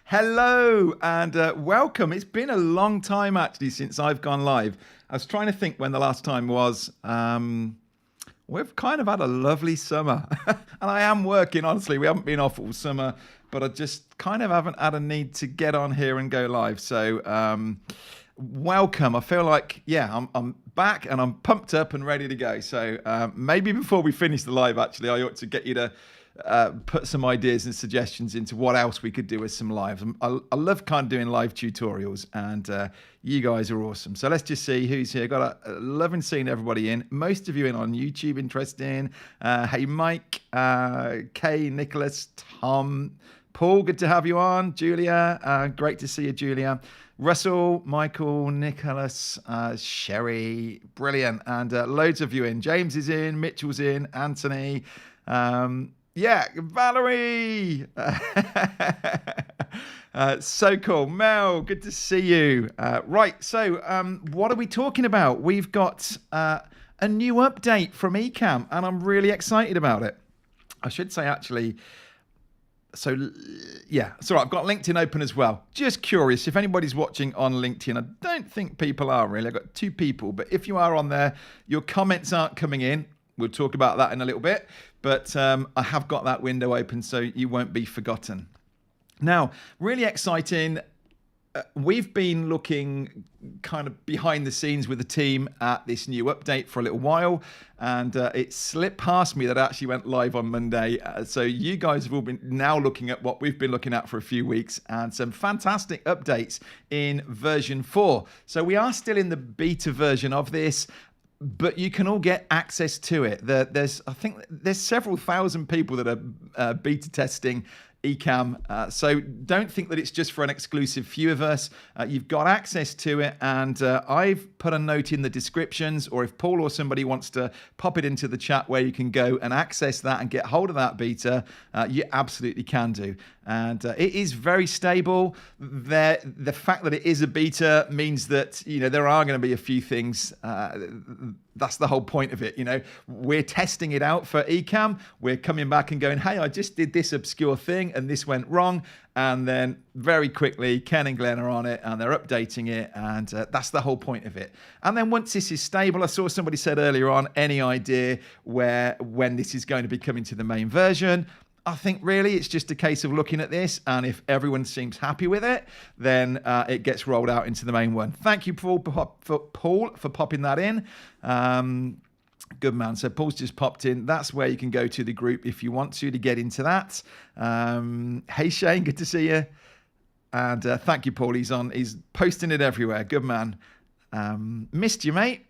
Hello and welcome. It's been a long time actually since I've gone live. I was trying to think when the last time was. We've kind of had a lovely summer. And I am working, honestly. We haven't been off all summer, but I just kind of haven't had a need to get on here and go live. So welcome. I feel like, I'm back and I'm pumped up and ready to go. So maybe before we finish the live, actually, I ought to get you to put some ideas and suggestions into what else we could do with some lives. I love kind of doing live tutorials, and you guys are awesome. So let's just see who's here. Got a loving seeing everybody in. Most of you in on YouTube, interesting. Hey, Mike, Kay, Nicholas, Tom, Paul, good to have you on. Julia, great to see you, Julia. Russell, Michael, Nicholas, Sherry, brilliant. And loads of you in. James is in, Mitchell's in, Anthony. Yeah, Valerie. So cool. Mel, good to see you. Right, so what are we talking about? We've got a new update from Ecamm, and I'm really excited about it. I should say, actually, so yeah, it's all right. I've got LinkedIn open as well. Just curious, if anybody's watching on LinkedIn, I don't think people are really. I've got 2 people, but if you are on there, your comments aren't coming in. We'll talk about that in a little bit, but I have got that window open so you won't be forgotten. Now, really exciting. We've been looking kind of behind the scenes with the team at this new update for a little while, and it slipped past me that it actually went live on Monday. So you guys have all been now looking at what we've been looking at for a few weeks, and some fantastic updates in version 4. So we are still in the beta version of this, but you can all get access to it. I think there's several thousand people that are beta testing Ecamm. So don't think that it's just for an exclusive few of us. You've got access to it, and I've put a note in the descriptions, or if Paul or somebody wants to pop it into the chat where you can go and access that and get hold of that beta, you absolutely can do. And it is very stable. The fact that it is a beta means that there are going to be a few things. That's the whole point of it. We're testing it out for Ecamm. We're coming back and going, hey, I just did this obscure thing and this went wrong. And then very quickly, Ken and Glenn are on it and they're updating it. And that's the whole point of it. And then once this is stable, I saw somebody said earlier on, any idea when this is going to be coming to the main version? I think really it's just a case of looking at this, and if everyone seems happy with it, then it gets rolled out into the main one. Thank you, Paul, for popping that in. Good man. So Paul's just popped in. That's where you can go to the group if you want to get into that. Hey, Shane, good to see you. And thank you, Paul. He's posting it everywhere. Good man. Missed you, mate.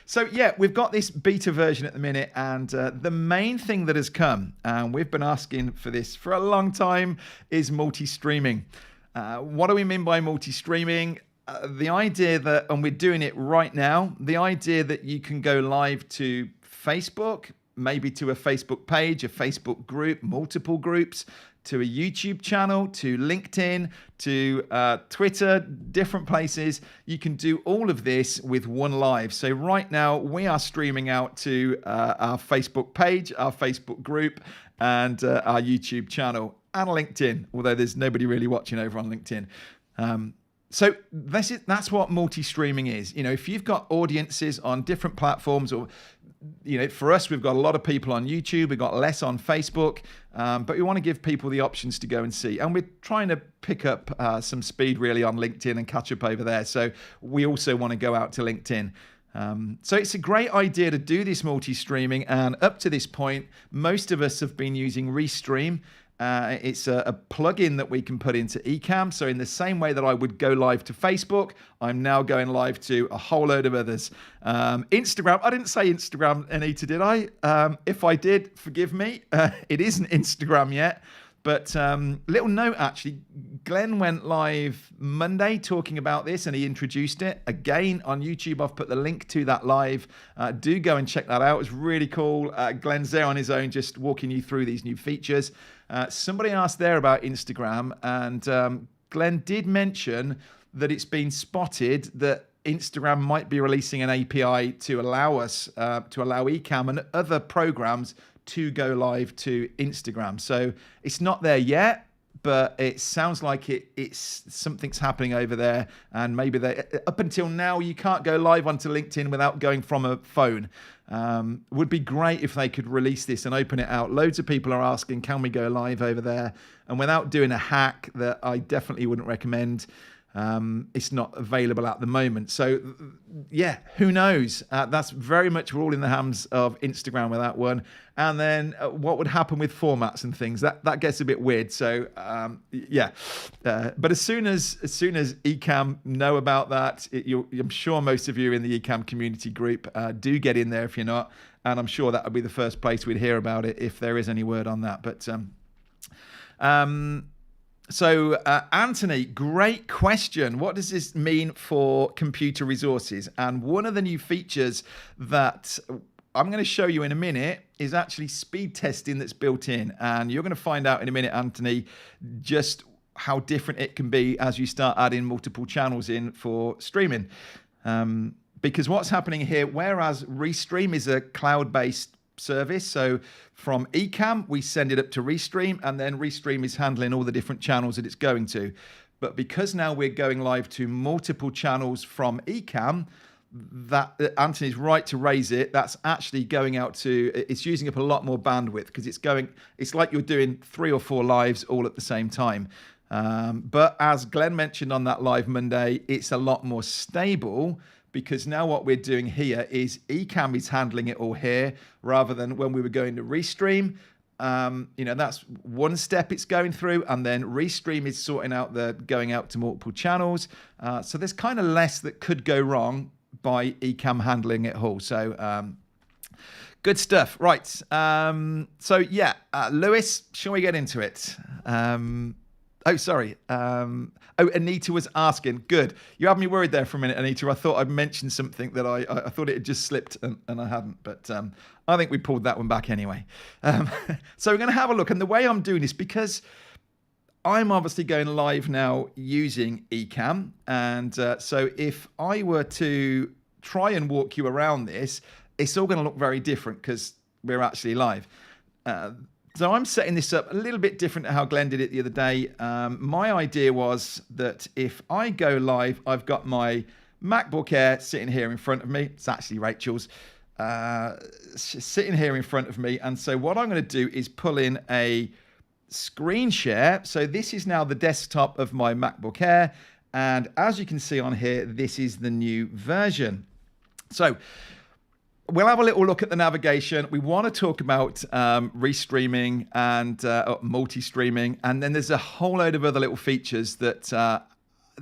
So yeah, we've got this beta version at the minute, and the main thing that has come, and we've been asking for this for a long time, is multi-streaming. What do we mean by multi-streaming? The idea that, and we're doing it right now, the idea that you can go live to Facebook, maybe to a Facebook page, a Facebook group, multiple groups, to a YouTube channel, to LinkedIn, to Twitter, different places. You can do all of this with one live. So right now we are streaming out to our Facebook page, our Facebook group, and our YouTube channel, and LinkedIn, although there's nobody really watching over on LinkedIn. So that's what multi-streaming is. If you've got audiences on different platforms, or for us, we've got a lot of people on YouTube, we've got less on Facebook, but we want to give people the options to go and see. And we're trying to pick up some speed really on LinkedIn and catch up over there. So we also want to go out to LinkedIn. So it's a great idea to do this multi-streaming. And up to this point, most of us have been using Restream. It's a plugin that we can put into Ecamm. So in the same way that I would go live to Facebook, I'm now going live to a whole load of others. Instagram, I didn't say Instagram, Anita, did I? If I did, forgive me. It isn't Instagram yet. But little note, actually, Glenn went live Monday talking about this, and he introduced it. Again, on YouTube, I've put the link to that live. Do go and check that out. It's really cool. Glenn's there on his own, just walking you through these new features. Somebody asked there about Instagram, and Glenn did mention that it's been spotted that Instagram might be releasing an API to allow us, to allow Ecamm and other programs to go live to Instagram. So it's not there yet, but it sounds like it's something's happening over there, and maybe up until now you can't go live onto LinkedIn without going from a phone. Would be great if they could release this and open it out. Loads of people are asking, can we go live over there? And without doing a hack that I definitely wouldn't recommend, it's not available at the moment. So yeah, who knows? That's very much all in the hands of Instagram with that one. And then what would happen with formats and things, that gets a bit weird. So yeah, but as soon as Ecamm know about that, I'm sure most of you in the Ecamm community group do get in there if you're not, and I'm sure that would be the first place we'd hear about it if there is any word on that. But so Anthony, great question. What does this mean for computer resources? And one of the new features that I'm going to show you in a minute is actually speed testing that's built in. And you're going to find out in a minute, Anthony, just how different it can be as you start adding multiple channels in for streaming. Because what's happening here, whereas Restream is a cloud-based service, so from Ecamm we send it up to Restream, and then Restream is handling all the different channels that it's going to. But because now we're going live to multiple channels from Ecamm, that Anthony's right to raise it. That's actually going out to, it's using up a lot more bandwidth because it's like you're doing 3 or 4 lives all at the same time. But as Glenn mentioned on that live Monday, it's a lot more stable, because now what we're doing here is Ecamm is handling it all here, rather than when we were going to Restream. That's one step it's going through, and then Restream is sorting out the going out to multiple channels. So there's kind of less that could go wrong by Ecamm handling it all. So good stuff. Right. So yeah, Lewis, shall we get into it? Oh, sorry. Anita was asking. Good. You had me worried there for a minute, Anita. I thought I'd mentioned something that I thought it had just slipped and I hadn't. But I think we pulled that one back anyway. So we're going to have a look. And the way I'm doing this, because I'm obviously going live now using Ecamm. And so if I were to try and walk you around this, it's all going to look very different because we're actually live. So I'm setting this up a little bit different to how Glenn did it the other day. My idea was that if I go live, I've got my MacBook Air sitting here in front of me. It's actually Rachel's sitting here in front of me. And so what I'm going to do is pull in a screen share. So this is now the desktop of my MacBook Air. And as you can see on here, this is the new version. So we'll have a little look at the navigation. We want to talk about restreaming and multi-streaming. And then there's a whole load of other little features that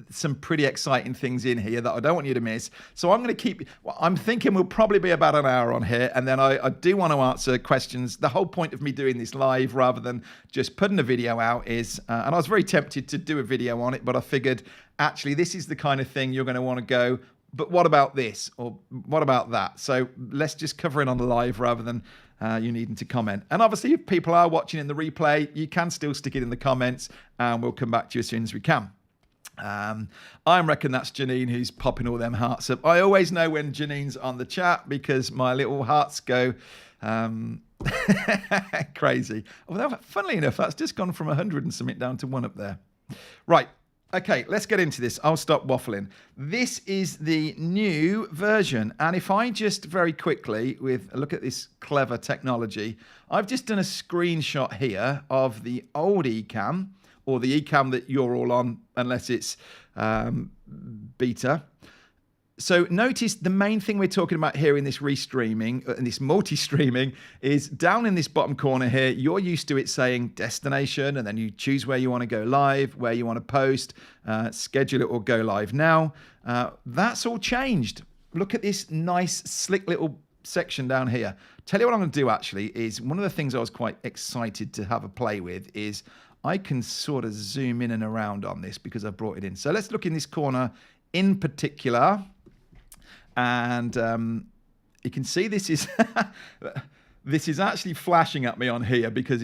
some pretty exciting things in here that I don't want you to miss. So I'm going to I'm thinking we'll probably be about an hour on here. And then I do want to answer questions. The whole point of me doing this live rather than just putting a video out is, and I was very tempted to do a video on it, but I figured actually this is the kind of thing you're going to want to go, but what about this? Or what about that? So let's just cover it on the live rather than you needing to comment. And obviously, if people are watching in the replay, you can still stick it in the comments and we'll come back to you as soon as we can. I reckon that's Janine who's popping all them hearts up. I always know when Janine's on the chat because my little hearts go crazy. Although, funnily enough, that's just gone from 100 and something down to 1 up there. Right. Okay, let's get into this. I'll stop waffling. This is the new version. And if I just very quickly, with a look at this clever technology, I've just done a screenshot here of the old Ecamm, or the Ecamm that you're all on, unless it's beta. So notice the main thing we're talking about here in this restreaming, and this multi-streaming, is down in this bottom corner here. You're used to it saying destination, and then you choose where you want to go live, where you want to post, schedule it or go live now. That's all changed. Look at this nice, slick little section down here. Tell you what I'm going to do actually is, one of the things I was quite excited to have a play with is I can sort of zoom in and around on this because I've brought it in. So let's look in this corner in particular. And you can see this is this is actually flashing at me on here because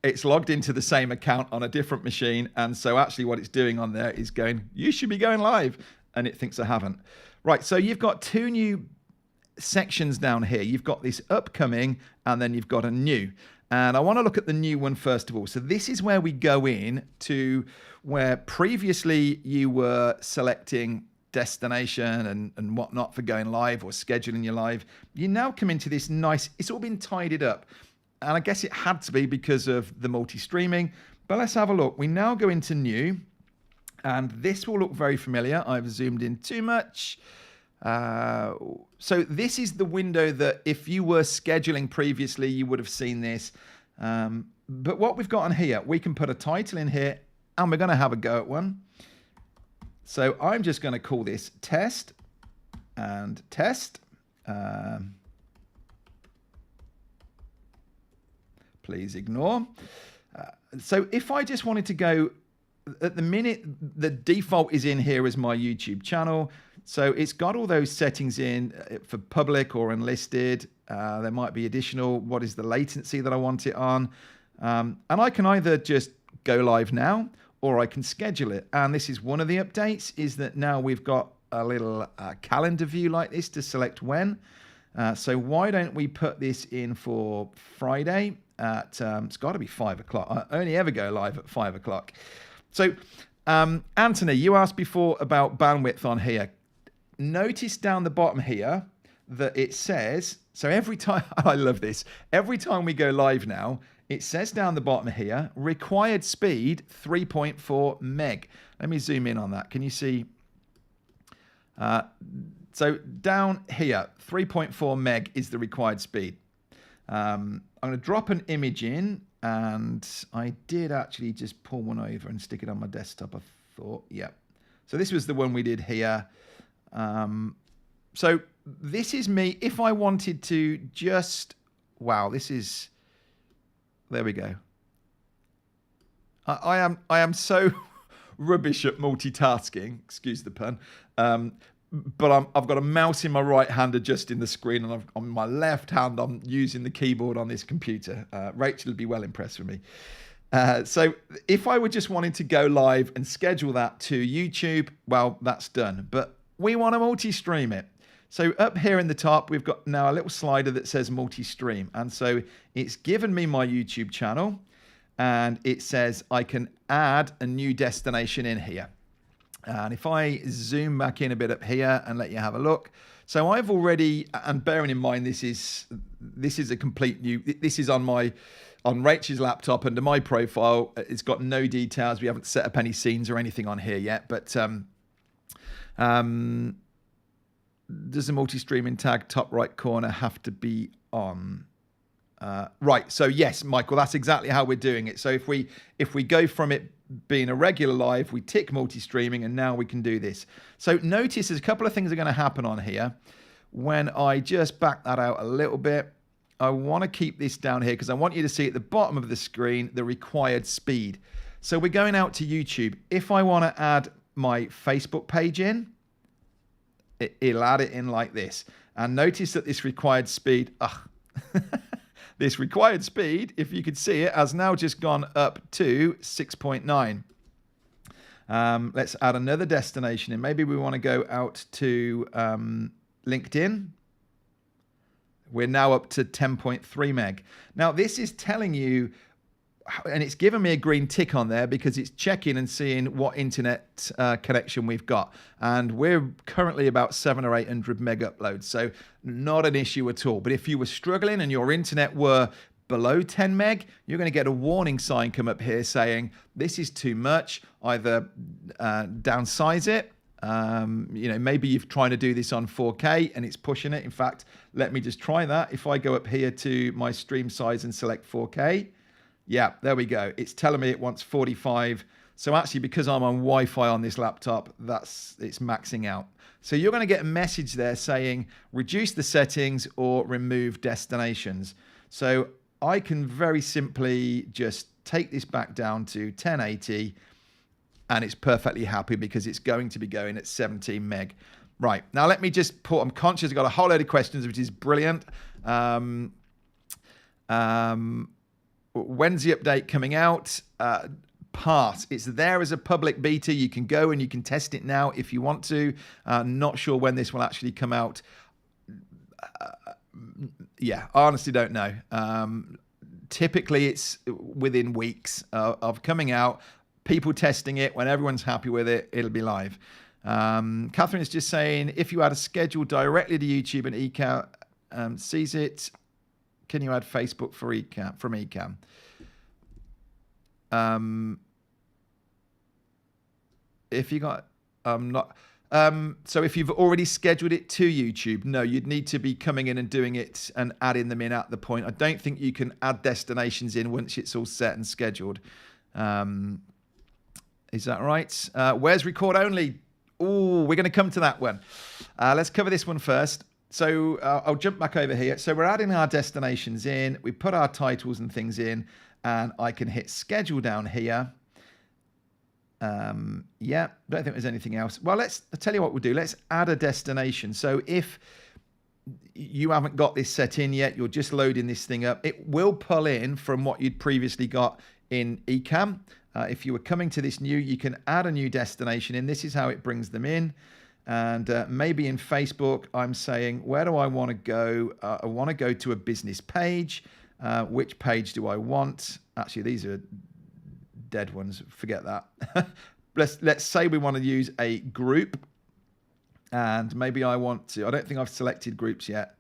it's logged into the same account on a different machine. And so actually what it's doing on there is going, you should be going live. And it thinks I haven't. Right, so you've got 2 new sections down here. You've got this upcoming, and then you've got a new. And I want to look at the new one first of all. So this is where we go in to where previously you were selecting destination and whatnot for going live or scheduling your live. You now come into this nice, it's all been tidied up. And I guess it had to be because of the multi-streaming. But let's have a look. We now go into new, and this will look very familiar. I've zoomed in too much. So this is the window that if you were scheduling previously, you would have seen this. But what we've got on here, we can put a title in here, and we're going to have a go at one. So I'm just going to call this test and test. Please ignore. So if I just wanted to go, at the minute, the default is in here as my YouTube channel. So it's got all those settings in for public or unlisted. There might be additional, what is the latency that I want it on? And I can either just go live now, or I can schedule it. And this is one of the updates, is that now we've got a little calendar view like this to select when. So why don't we put this in for Friday at, it's got to be 5 o'clock. I only ever go live at 5 o'clock. So Anthony, you asked before about bandwidth on here. Notice down the bottom here that it says, so every time, I love this, every time we go live now, it says down the bottom here, required speed 3.4 meg. Let me zoom in on that. Can you see? So down here, 3.4 meg is the required speed. I'm going to drop an image in, and I did actually just pull one over and stick it on my desktop, I thought. Yeah. So this was the one we did here. So this is me. If I wanted to just, wow, this is, there we go. I am so rubbish at multitasking, excuse the pun. But I've got a mouse in my right hand adjusting the screen, and on my left hand, I'm using the keyboard on this computer. Rachel would be well impressed with me. So if I were just wanting to go live and schedule that to YouTube, well, that's done. But we want to multi-stream it. So up here in the top, we've got now a little slider that says multi-stream. And so it's given me my YouTube channel, and it says I can add a new destination in here. And if I zoom back in a bit up here and let you have a look. So I've already, and bearing in mind, this is a complete new, this is on Rachel's laptop under my profile. It's got no details. We haven't set up any scenes or anything on here yet, but does the multi-streaming tag top right corner have to be on? Right. So yes, Michael, that's exactly how we're doing it. So if we go from it being a regular live, we tick multi-streaming, and now we can do this. So notice there's a couple of things are going to happen on here. When I just back that out a little bit, I want to keep this down here because I want you to see at the bottom of the screen the required speed. So we're going out to YouTube. If I want to add my Facebook page in, it'll add it in like this. And notice that this required speed, this required speed, if you could see it, has now just gone up to 6.9. Let's add another destination in. Maybe we want to go out to LinkedIn. We're now up to 10.3 meg. Now, this is telling you, and it's given me a green tick on there because it's checking and seeing what internet connection we've got. And we're currently about 700 or 800 meg uploads, so not an issue at all. But if you were struggling and your internet were below 10 meg, you're going to get a warning sign come up here saying, this is too much, either downsize it. Maybe you're trying to do this on 4K and it's pushing it. In fact, let me just try that. If I go up here to my stream size and select 4K, yeah, there we go. It's telling me it wants 45. So actually, because I'm on Wi-Fi on this laptop, it's maxing out. So you're going to get a message there saying reduce the settings or remove destinations. So I can very simply just take this back down to 1080, and it's perfectly happy because it's going to be going at 17 meg. Right, now let me just I'm conscious I've got a whole load of questions, which is brilliant. When's the update coming out? Pass. It's there as a public beta. You can go and you can test it now if you want to. Not sure when this will actually come out. Yeah, I honestly don't know. Typically, it's within weeks of coming out, people testing it. When everyone's happy with it, it'll be live. Catherine is just saying, if you add a schedule directly to YouTube and Ecamm sees it, can you add Facebook for Ecamm from Ecamm? If you got, not. So if you've already scheduled it to YouTube, no, you'd need to be coming in and doing it and adding them in at the point. I don't think you can add destinations in once it's all set and scheduled. Is that right? Where's record only? Oh, we're going to come to that one. Let's cover this one first. So I'll jump back over here. So we're adding our destinations in. We put our titles and things in, and I can hit schedule down here. Yeah, don't think there's anything else. Well, I'll tell you what we'll do. Let's add a destination. So if you haven't got this set in yet, you're just loading this thing up, it will pull in from what you'd previously got in Ecamm. If you were coming to this new, you can add a new destination in. This is how it brings them in. And maybe in Facebook, I'm saying, where do I want to go? I want to go to a business page. Which page do I want? Actually, these are dead ones. Forget that. Let's say we want to use a group, and maybe I want to. I don't think I've selected groups yet,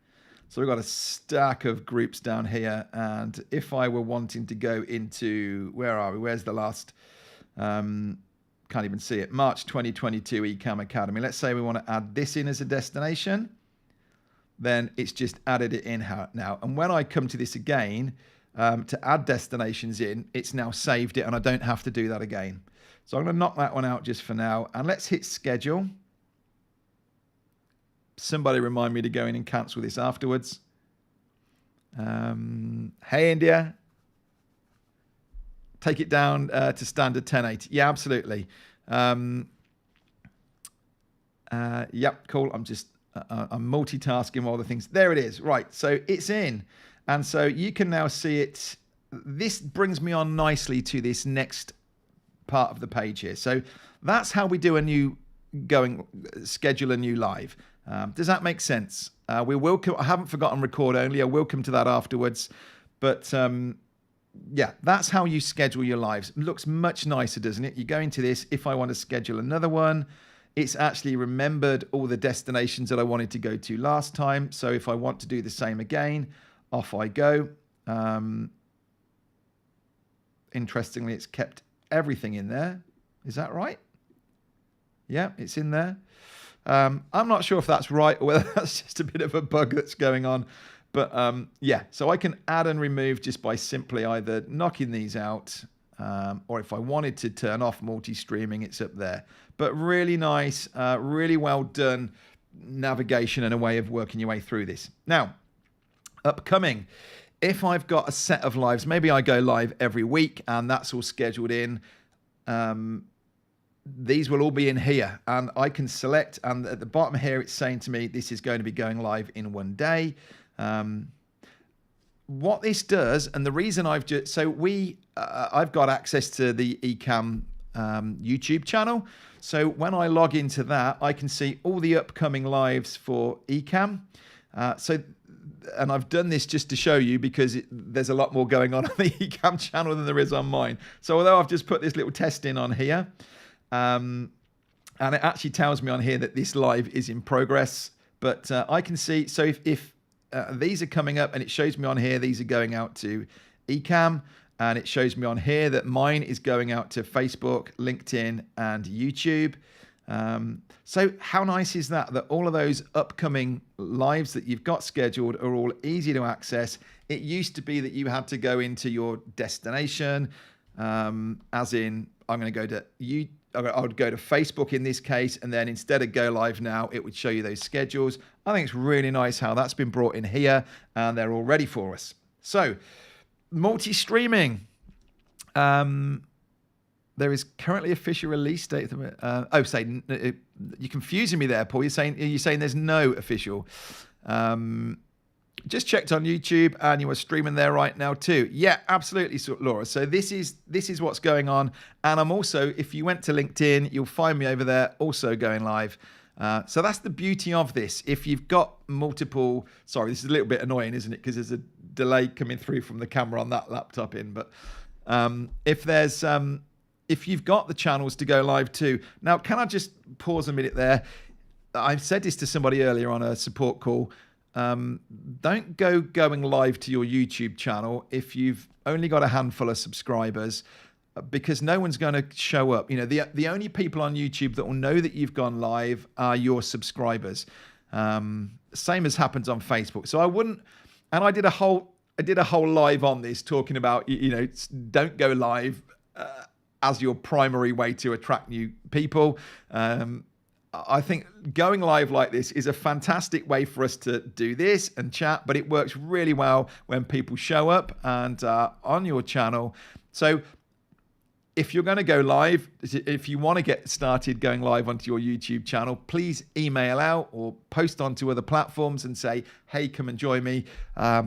so we've got a stack of groups down here. And if I were wanting to go into, where are we? Where's the last? Can't even see it. March 2022 Ecamm Academy. Let's say we want to add this in as a destination. Then it's just added it in now. And when I come to this again, to add destinations in, it's now saved it, and I don't have to do that again. So I'm going to knock that one out just for now, and let's hit schedule. Somebody remind me to go in and cancel this afterwards. Hey, India. Take it down to standard 1080. Yeah, absolutely. Yep, cool. I'm multitasking while the things. There it is. Right, so it's in. And so you can now see it. This brings me on nicely to this next part of the page here. So that's how we do schedule a new live. Does that make sense? I haven't forgotten record only. I will come to that afterwards. But yeah, that's how you schedule your lives. It looks much nicer, doesn't it? You go into this. If I want to schedule another one, it's actually remembered all the destinations that I wanted to go to last time. So if I want to do the same again, off I go. Interestingly, it's kept everything in there. Is that right? Yeah, it's in there. I'm not sure if that's right or whether that's just a bit of a bug that's going on. But yeah, so I can add and remove just by simply either knocking these out, or if I wanted to turn off multi-streaming, it's up there. But really nice, really well done navigation and a way of working your way through this. Now, upcoming, if I've got a set of lives, maybe I go live every week and that's all scheduled in. These will all be in here, and I can select, and at the bottom here it's saying to me this is going to be going live in one day. What this does, and the reason I've got access to the Ecamm YouTube channel. So when I log into that, I can see all the upcoming lives for Ecamm. And I've done this just to show you because there's a lot more going on the Ecamm channel than there is on mine. So although I've just put this little test in on here, and it actually tells me on here that this live is in progress, but I can see, so if these are coming up and it shows me on here, these are going out to Ecamm, and it shows me on here that mine is going out to Facebook, LinkedIn, and YouTube. So how nice is that all of those upcoming lives that you've got scheduled are all easy to access. It used to be that you had to go into your destination, as in I'm going to go to I would go to Facebook in this case, and then instead of go live now, it would show you those schedules. I think it's really nice how that's been brought in here, and they're all ready for us. So multi-streaming. There is currently official release date. You're confusing me there, Paul. You're saying there's no official. Just checked on YouTube, and you are streaming there right now too. Yeah, absolutely, Laura. So this is what's going on, and I'm also, if you went to LinkedIn, you'll find me over there also going live. So that's the beauty of this. If you've got multiple, sorry, this is a little bit annoying, isn't it? Because there's a delay coming through from the camera on that laptop but if you've got the channels to go live to. Now, can I just pause a minute there? I said this to somebody earlier on a support call. Don't go going live to your YouTube channel if you've only got a handful of subscribers, because no one's going to show up. You know, the only people on YouTube that will know that you've gone live are your subscribers. Same as happens on Facebook. So I wouldn't, and I did a whole live on this talking about, don't go live as your primary way to attract new people. I think going live like this is a fantastic way for us to do this and chat, but it works really well when people show up and on your channel. So if you're going to go live, if you want to get started going live onto your YouTube channel, please email out or post onto other platforms and say, hey, come and join me,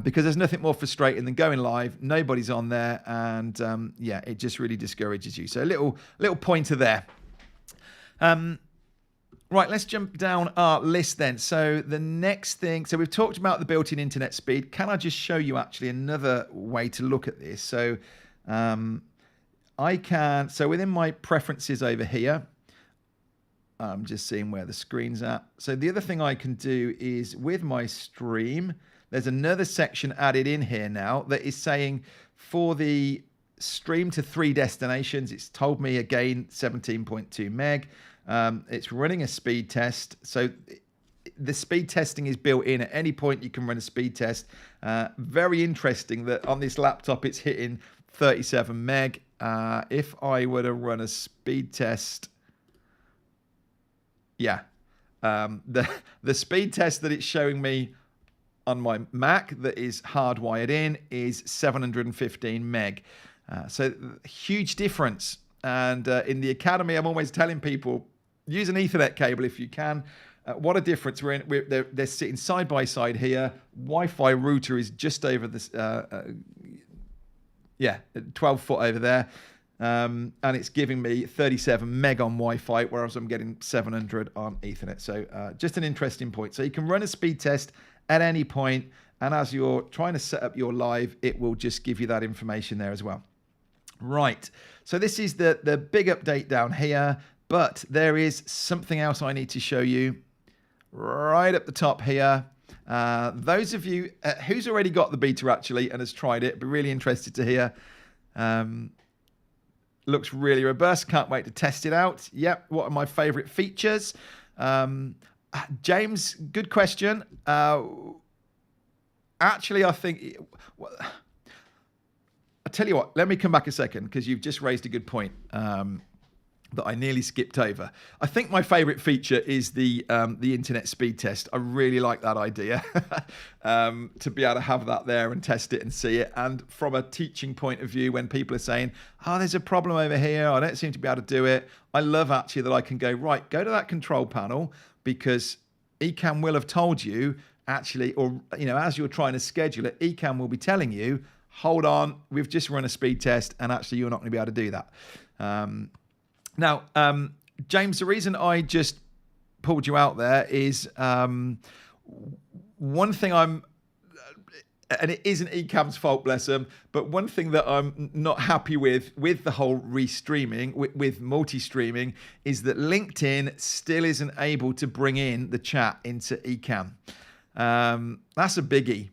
because there's nothing more frustrating than going live, nobody's on there, and it just really discourages you. So a little pointer there. Right, let's jump down our list then. So the next thing, so we've talked about the built-in internet speed. Can I just show you actually another way to look at this? So so within my preferences over here, I'm just seeing where the screen's at. So the other thing I can do is with my stream, there's another section added in here now that is saying for the stream to 3 destinations, it's told me again 17.2 meg. It's running a speed test. So the speed testing is built in. At any point you can run a speed test. Very interesting that on this laptop it's hitting 37 meg. If I were to run a speed test, the speed test that it's showing me on my Mac that is hardwired in is 715 meg. So huge difference. And in the Academy, I'm always telling people, use an Ethernet cable if you can. What a difference. They're sitting side by side here. Wi-Fi router is just over this, 12 foot over there. And it's giving me 37 meg on Wi-Fi, whereas I'm getting 700 on Ethernet. So just an interesting point. So you can run a speed test at any point, and as you're trying to set up your live, it will just give you that information there as well. Right, so this is the big update down here, but there is something else I need to show you right up the top here. Those of you who's already got the beta actually and has tried it, be really interested to hear. Looks really robust, can't wait to test it out. Yep, what are my favorite features? James, good question. Actually, I think... I'll tell you what, let me come back a second, because you've just raised a good point that I nearly skipped over. I think my favorite feature is the internet speed test. I really like that idea to be able to have that there and test it and see it. And from a teaching point of view, when people are saying, oh, there's a problem over here, I don't seem to be able to do it, I love actually that I can go, right, go to that control panel, because Ecamm will have told you actually, or as you're trying to schedule it, Ecamm will be telling you, hold on, we've just run a speed test, and actually you're not going to be able to do that. Now, James, the reason I just pulled you out there is one thing and it isn't Ecamm's fault, bless them, but one thing that I'm not happy with the whole restreaming, with multi-streaming, is that LinkedIn still isn't able to bring in the chat into Ecamm. That's a biggie.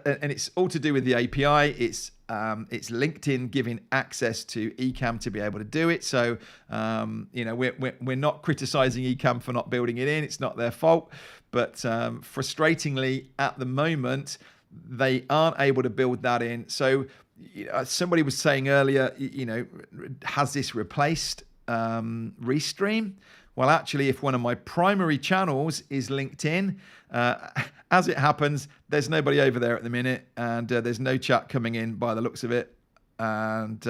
And it's all to do with the API. It's LinkedIn giving access to Ecamm to be able to do it. So we're not criticizing Ecamm for not building it in. It's not their fault. But frustratingly, at the moment, they aren't able to build that in. So somebody was saying earlier, has this replaced Restream? Well, actually, if one of my primary channels is LinkedIn, as it happens, there's nobody over there at the minute, and there's no chat coming in by the looks of it. And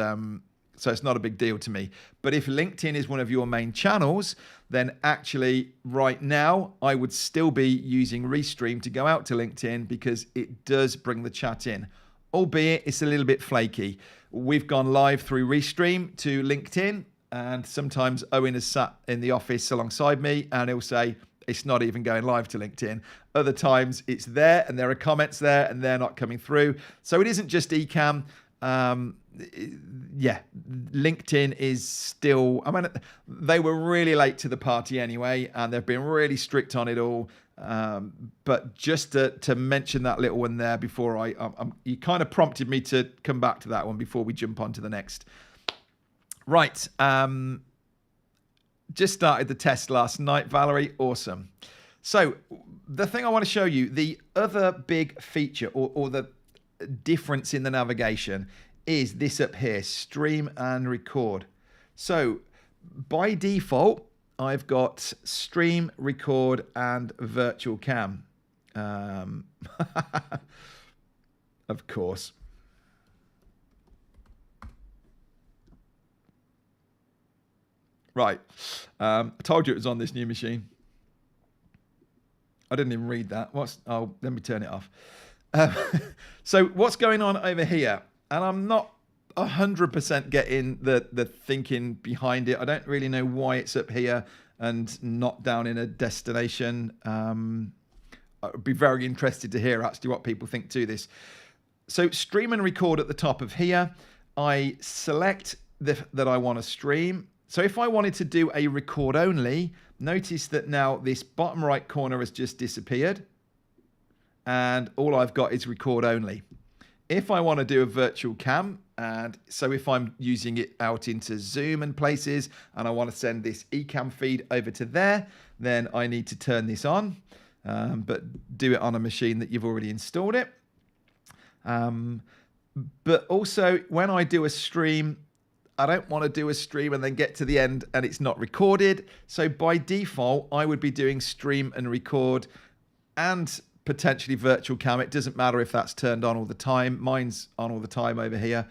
so it's not a big deal to me. But if LinkedIn is one of your main channels, then actually right now, I would still be using Restream to go out to LinkedIn, because it does bring the chat in, albeit it's a little bit flaky. We've gone live through Restream to LinkedIn. And sometimes Owen has sat in the office alongside me and he'll say, it's not even going live to LinkedIn. Other times it's there and there are comments there and they're not coming through. So it isn't just Ecamm. Yeah, LinkedIn is still, I mean, they were really late to the party anyway, and they've been really strict on it all. But just to mention that little one there before you kind of prompted me to come back to that one before we jump on to the next. Right. Just started the test last night, Valerie. Awesome. So the thing I want to show you, the other big feature or the difference in the navigation is this up here, stream and record. So by default, I've got stream, record, and virtual cam. Of course. Right. I told you it was on this new machine. I didn't even read that. Oh, let me turn it off. So what's going on over here? And I'm not 100% getting the thinking behind it. I don't really know why it's up here and not down in a destination. I'd be very interested to hear actually what people think to this. So stream and record at the top of here. I select that I want to stream. So if I wanted to do a record only, notice that now this bottom right corner has just disappeared. And all I've got is record only. If I want to do a virtual cam, and so if I'm using it out into Zoom and places, and I want to send this Ecamm feed over to there, then I need to turn this on, but do it on a machine that you've already installed it. But also when I do a stream, I don't want to do a stream and then get to the end and it's not recorded. So by default, I would be doing stream and record and potentially virtual cam. It doesn't matter if that's turned on all the time. Mine's on all the time over here.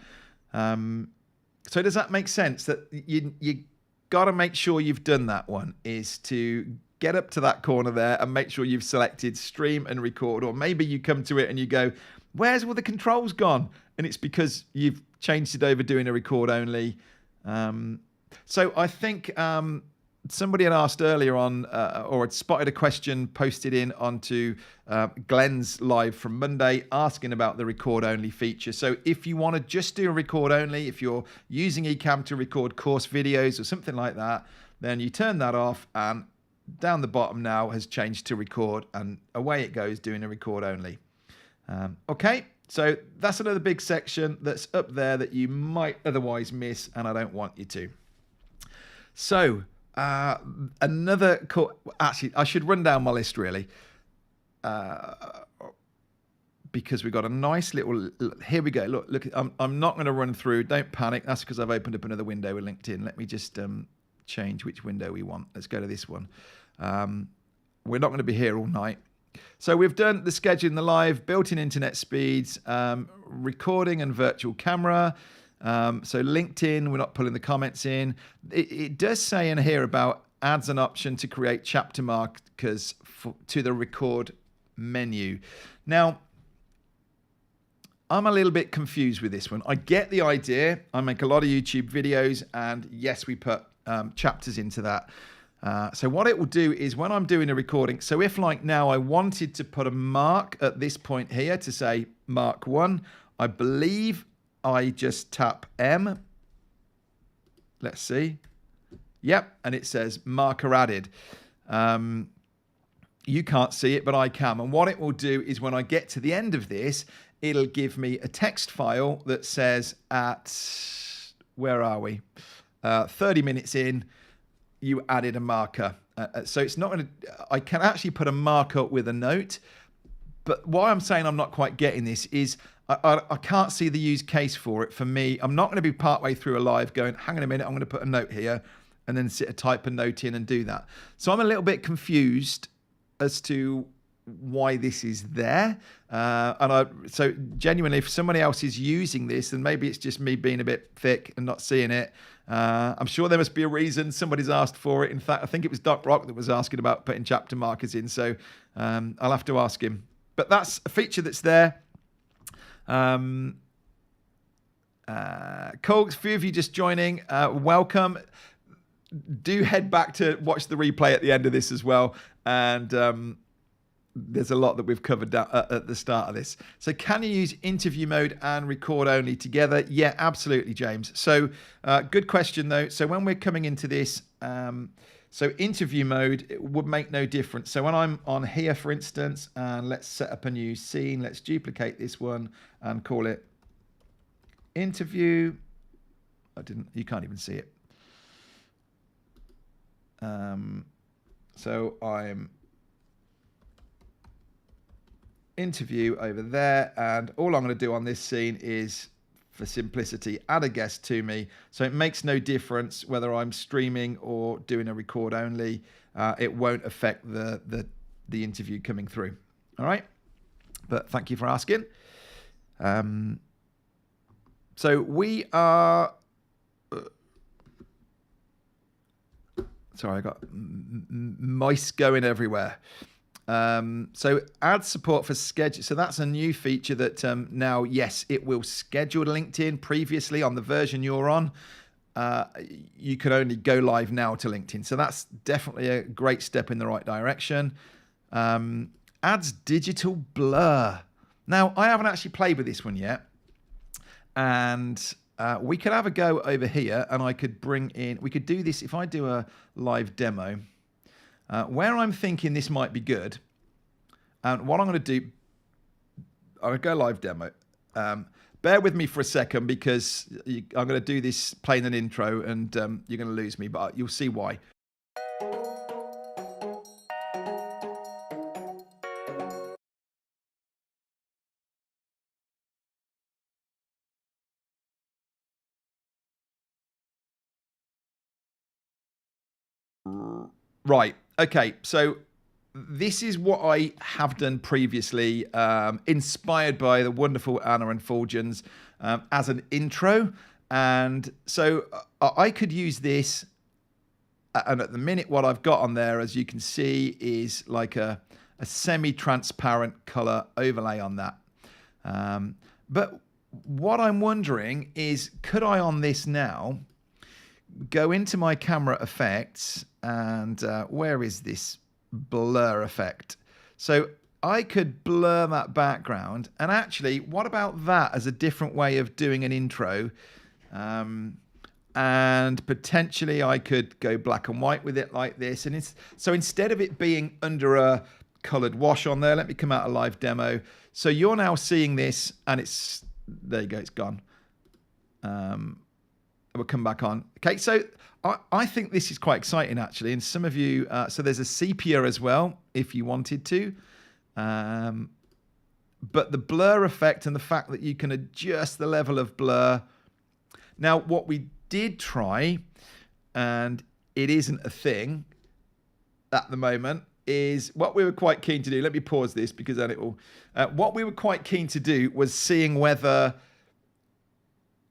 So does that make sense? That you got to make sure you've done that one, is to get up to that corner there and make sure you've selected stream and record. Or maybe you come to it and you go, where's all the controls gone? And it's because you've changed it over doing a record only. So I think somebody had asked earlier on, or had spotted a question posted in onto Glenn's live from Monday asking about the record only feature. So if you want to just do a record only, if you're using Ecamm to record course videos or something like that, then you turn that off and down the bottom now has changed to record and away it goes doing a record only. Okay. So that's another big section that's up there that you might otherwise miss, and I don't want you to. So another actually, I should run down my list really, because we've got a nice little. Here we go. Look. I'm not going to run through. Don't panic. That's because I've opened up another window with LinkedIn. Let me just change which window we want. Let's go to this one. We're not going to be here all night. So we've done the scheduling, the live, built-in internet speeds, recording and virtual camera. So LinkedIn, we're not pulling the comments in. It does say in here about adds an option to create chapter markers to the record menu. Now, I'm a little bit confused with this one. I get the idea. I make a lot of YouTube videos, and yes, we put chapters into that. So what it will do is when I'm doing a recording, so if like now I wanted to put a mark at this point here to say mark 1, I believe I just tap M. Let's see. Yep, and it says marker added. You can't see it, but I can. And what it will do is when I get to the end of this, it'll give me a text file that says at, where are we? 30 minutes in, you added a marker. So it's not going to, I can actually put a marker with a note, but why I'm saying I'm not quite getting this is I can't see the use case for it for me. I'm not going to be partway through a live going, hang on a minute, I'm going to put a note here and then type a note in and do that. So I'm a little bit confused as to why this is there. So genuinely, if somebody else is using this, then maybe it's just me being a bit thick and not seeing it. I'm sure there must be a reason. Somebody's asked for it. In fact, I think it was Doc Rock that was asking about putting chapter markers in. So I'll have to ask him. But that's a feature that's there. Cool, a few of you just joining. Welcome. do head back to watch the replay at the end of this as well. And there's a lot that we've covered at the start of this. So can you use interview mode and record only together? Yeah, absolutely, James. So good question, though. So when we're coming into this, so interview mode, it would make no difference. So when I'm on here, for instance, and let's set up a new scene. Let's duplicate this one and call it interview. You can't even see it. So I'm interview over there, and all I'm going to do on this scene is, for simplicity, add a guest to me. So it makes no difference whether I'm streaming or doing a record only. It won't affect the interview coming through. All right, but thank you for asking. So we are sorry, I got mice going everywhere. So add support for schedule. So that's a new feature that now, yes, it will schedule LinkedIn. Previously on the version you're on, you can only go live now to LinkedIn. So that's definitely a great step in the right direction. Adds digital blur. Now, I haven't actually played with this one yet. And we could have a go over here, and I could bring in, we could do this if I do a live demo. Where I'm thinking this might be good, and what I'm going to do, I'm going to go live demo. Bear with me for a second, because I'm going to do this playing an intro, and you're going to lose me, but you'll see why. Right. Okay. So this is what I have done previously, inspired by the wonderful Anna and Fulgens as an intro. And so I could use this. And at the minute, what I've got on there, as you can see, is like a semi-transparent color overlay on that. But what I'm wondering is, could I on this now go into my camera effects, and where is this blur effect? So I could blur that background, and actually, what about that as a different way of doing an intro? And potentially I could go black and white with it like this. And so instead of it being under a colored wash on there, let me come out a live demo. So you're now seeing this, and it's, there you go, it's gone. We'll come back on. Okay, so I think this is quite exciting, actually. And some of you, so there's a sepia as well, if you wanted to. But the blur effect and the fact that you can adjust the level of blur. Now, what we did try, and it isn't a thing at the moment, is what we were quite keen to do. Let me pause this, because then it will. What we were quite keen to do was seeing whether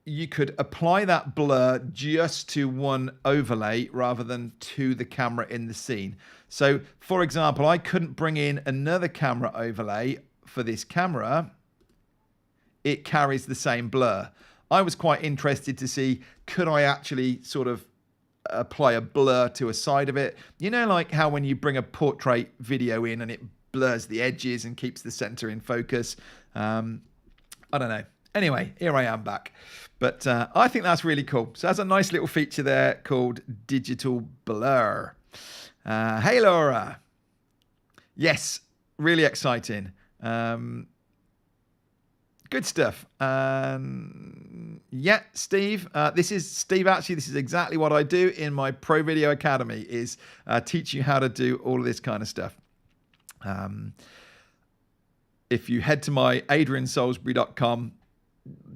you could apply that blur just to one overlay rather than to the camera in the scene. So, for example, I couldn't bring in another camera overlay for this camera. It carries the same blur. I was quite interested to see, could I actually sort of apply a blur to a side of it? You know, like how when you bring a portrait video in and it blurs the edges and keeps the center in focus. I don't know. Anyway, here I am back. But I think that's really cool. So that's a nice little feature there called digital blur. Hey, Laura. Yes, really exciting. Good stuff. Yeah, Steve. This is Steve. Actually, this is exactly what I do in my Pro Video Academy, is teach you how to do all of this kind of stuff. If you head to my adriansalisbury.com,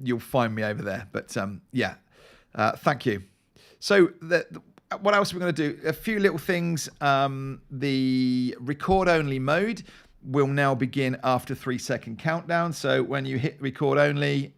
you'll find me over there. But yeah, thank you. So what else are we going to do? A few little things. The record only mode will now begin after 3-second countdown. So when you hit record only,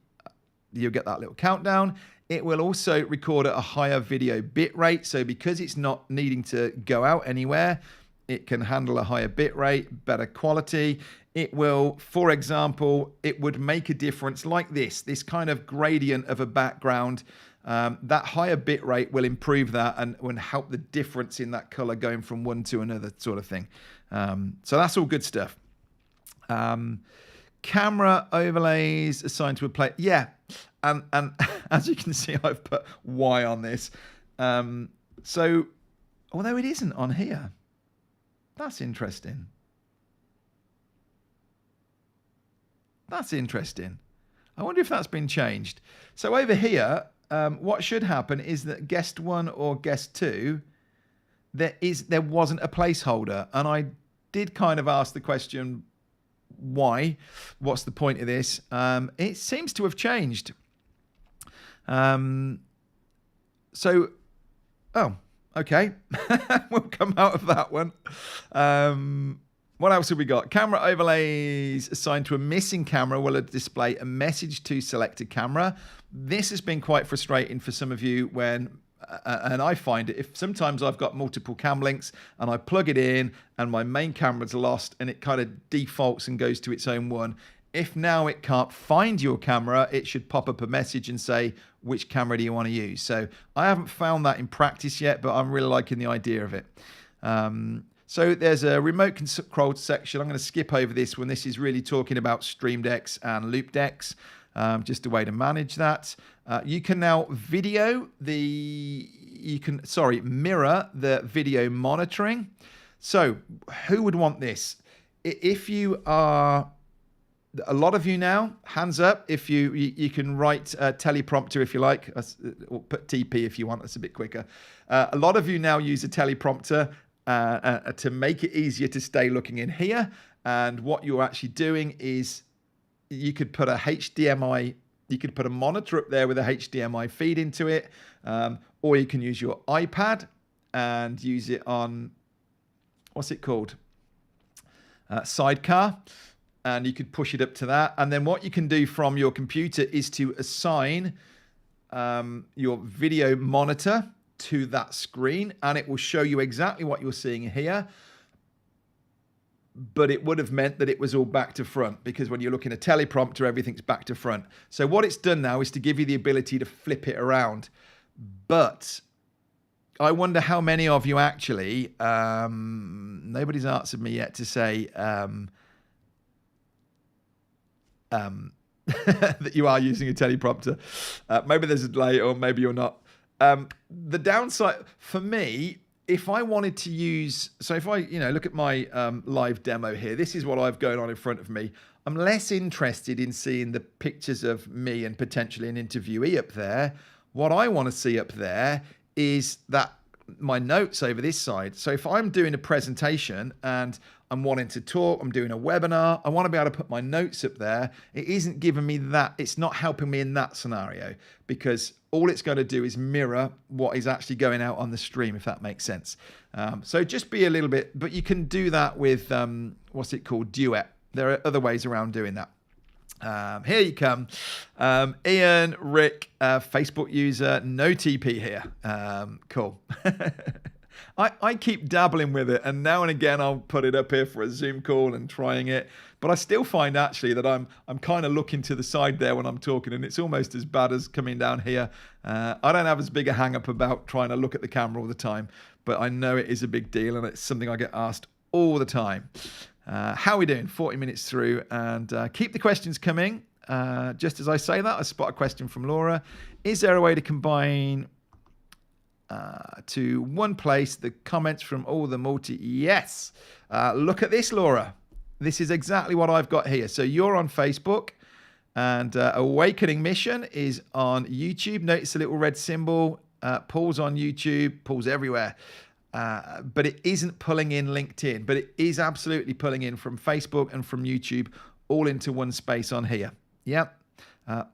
you'll get that little countdown. It will also record at a higher video bit rate. So because it's not needing to go out anywhere, it can handle a higher bit rate, better quality. It will, for example, it would make a difference like this kind of gradient of a background. that higher bit rate will improve that and help the difference in that color going from one to another sort of thing. So that's all good stuff. Camera overlays assigned to a plate. Yeah. And as you can see, I've put Y on this. So, although it isn't on here, that's interesting. That's interesting. I wonder if that's been changed. So over here, what should happen is that guest 1 or guest 2, there wasn't a placeholder, and I did kind of ask the question, why? What's the point of this? It seems to have changed. So, oh, okay. We'll come out of that one. What else have we got? Camera overlays assigned to a missing camera will display a message to selected camera. This has been quite frustrating for some of you when, and I find it, if sometimes I've got multiple cam links and I plug it in and my main camera's lost and it kind of defaults and goes to its own one. If now it can't find your camera, it should pop up a message and say, which camera do you want to use? So I haven't found that in practice yet, but I'm really liking the idea of it. So there's a remote control section. I'm going to skip over this one. This is really talking about Stream Decks and Loupedeck, just a way to manage that. You can now mirror the video monitoring. So who would want this? If you are, a lot of you now, hands up, if you can write teleprompter if you like, or put TP if you want, that's a bit quicker. A lot of you now use a teleprompter to make it easier to stay looking in here. And what you're actually doing is you could put a HDMI, you could put a monitor up there with a HDMI feed into it, or you can use your iPad and use it on, what's it called? Sidecar. And you could push it up to that. And then what you can do from your computer is to assign your video monitor to that screen, and it will show you exactly what you're seeing here. But it would have meant that it was all back to front, because when you're looking at a teleprompter, everything's back to front. So what it's done now is to give you the ability to flip it around. But I wonder how many of you actually, nobody's answered me yet to say that you are using a teleprompter. Maybe there's a delay, or maybe you're not. The downside for me, if I wanted to use, so if I, look at my live demo here, this is what I've going on in front of me. I'm less interested in seeing the pictures of me and potentially an interviewee up there. What I want to see up there is that my notes over this side. So if I'm doing a presentation and I'm wanting to talk, I'm doing a webinar, I want to be able to put my notes up there. It isn't giving me that. It's not helping me in that scenario, because all it's going to do is mirror what is actually going out on the stream, if that makes sense. So just be a little bit, but you can do that with, what's it called? Duet. There are other ways around doing that. Here you come. Ian, Rick, Facebook user, no TP here. Cool. I keep dabbling with it, and now and again I'll put it up here for a Zoom call and trying it. But I still find actually that I'm kind of looking to the side there when I'm talking, and it's almost as bad as coming down here. I don't have as big a hang up about trying to look at the camera all the time, but I know it is a big deal, and it's something I get asked all the time. How are we doing? 40 minutes through, and keep the questions coming. Just as I say that, I spot a question from Laura. Is there a way to combine to one place the comments from all the multi? Yes. Look at this, Laura. This is exactly what I've got here. So you're on Facebook, and Awakening Mission is on YouTube. Notice the little red symbol. Paul's on YouTube. Paul's everywhere. But it isn't pulling in LinkedIn, but it is absolutely pulling in from Facebook and from YouTube all into one space on here. Yep.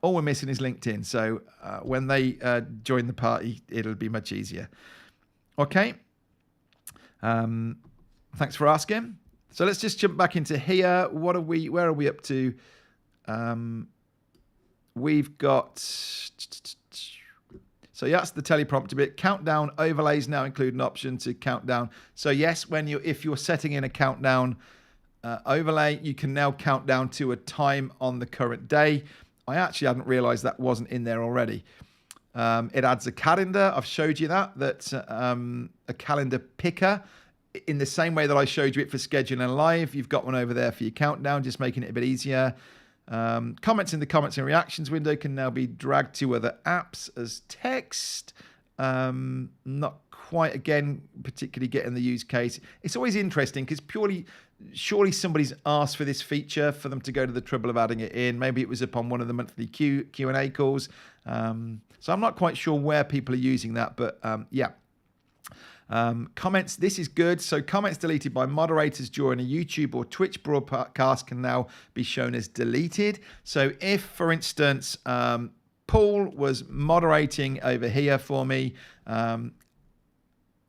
All we're missing is LinkedIn. So when they join the party, it'll be much easier. Okay. Thanks for asking. So let's just jump back into here. Where are we up to? We've got, so yeah, that's the teleprompter bit. Countdown overlays now include an option to count down. So yes, if you're setting in a countdown overlay, you can now count down to a time on the current day. I actually hadn't realized that wasn't in there already. It adds a calendar. I've showed you that a calendar picker. In the same way that I showed you it for scheduling live, you've got one over there for your countdown, just making it a bit easier. Comments in the comments and reactions window can now be dragged to other apps as text. Not quite, again, particularly getting the use case. It's always interesting because surely somebody's asked for this feature for them to go to the trouble of adding it in. Maybe it was upon one of the monthly Q&A calls. So I'm not quite sure where people are using that, but yeah. Comments, this is good. So comments deleted by moderators during a YouTube or Twitch broadcast can now be shown as deleted. So if, for instance, Paul was moderating over here for me,